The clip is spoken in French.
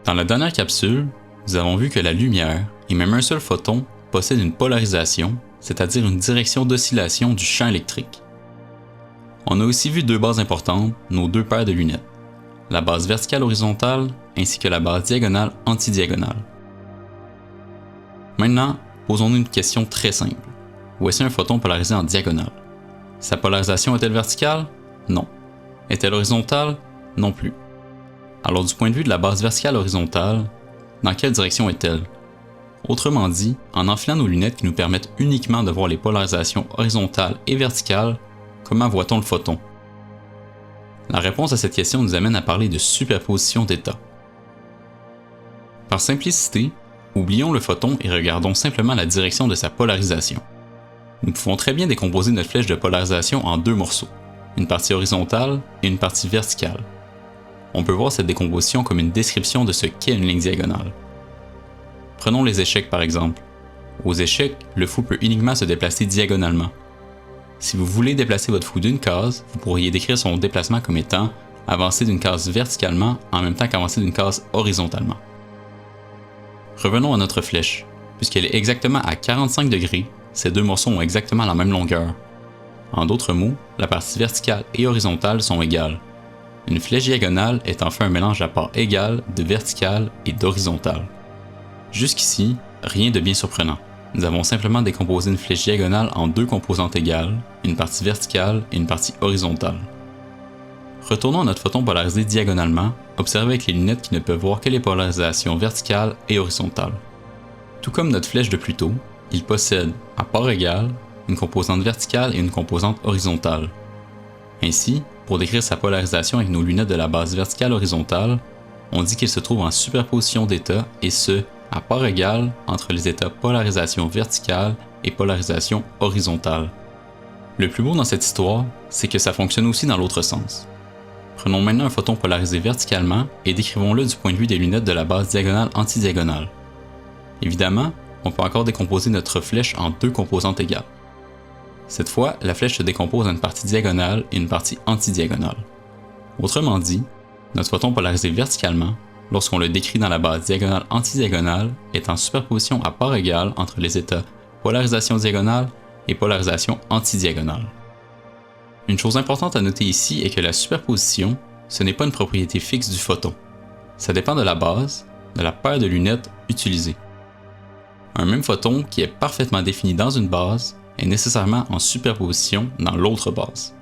Dans la dernière capsule, nous avons vu que la lumière, et même un seul photon, possède une polarisation, c'est-à-dire une direction d'oscillation du champ électrique. On a aussi vu deux bases importantes, nos deux paires de lunettes, la base verticale horizontale ainsi que la base diagonale antidiagonale. Maintenant, posons-nous une question très simple. Voici un photon polarisé en diagonale. Sa polarisation est-elle verticale? Non. Est-elle horizontale? Non plus. Alors du point de vue de la base verticale horizontale, dans quelle direction est-elle? Autrement dit, en enfilant nos lunettes qui nous permettent uniquement de voir les polarisations horizontales et verticales, comment voit-on le photon? La réponse à cette question nous amène à parler de superposition d'états. Par simplicité, oublions le photon et regardons simplement la direction de sa polarisation. Nous pouvons très bien décomposer notre flèche de polarisation en deux morceaux, une partie horizontale et une partie verticale. On peut voir cette décomposition comme une description de ce qu'est une ligne diagonale. Prenons les échecs par exemple. Aux échecs, le fou peut uniquement se déplacer diagonalement. Si vous voulez déplacer votre fou d'une case, vous pourriez décrire son déplacement comme étant avancer d'une case verticalement en même temps qu'avancer d'une case horizontalement. Revenons à notre flèche. Puisqu'elle est exactement à 45 degrés, ces deux morceaux ont exactement la même longueur. En d'autres mots, la partie verticale et horizontale sont égales. Une flèche diagonale est enfin un mélange à parts égales de verticale et d'horizontale. Jusqu'ici, rien de bien surprenant. Nous avons simplement décomposé une flèche diagonale en deux composantes égales, une partie verticale et une partie horizontale. Retournons à notre photon polarisé diagonalement, observez avec les lunettes qui ne peuvent voir que les polarisations verticales et horizontales. Tout comme notre flèche de plus tôt, il possède, à parts égales, une composante verticale et une composante horizontale. Ainsi, pour décrire sa polarisation avec nos lunettes de la base verticale horizontale, on dit qu'il se trouve en superposition d'états et ce, à parts égales entre les états polarisation verticale et polarisation horizontale. Le plus beau dans cette histoire, c'est que ça fonctionne aussi dans l'autre sens. Prenons maintenant un photon polarisé verticalement et décrivons-le du point de vue des lunettes de la base diagonale antidiagonale. Évidemment, on peut encore décomposer notre flèche en deux composantes égales. Cette fois, la flèche se décompose en une partie diagonale et une partie antidiagonale. Autrement dit, notre photon polarisé verticalement, lorsqu'on le décrit dans la base diagonale antidiagonale, est en superposition à parts égales entre les états polarisation diagonale et polarisation antidiagonale. Une chose importante à noter ici est que la superposition, ce n'est pas une propriété fixe du photon. Ça dépend de la base, de la paire de lunettes utilisée. Un même photon qui est parfaitement défini dans une base est nécessairement en superposition dans l'autre base.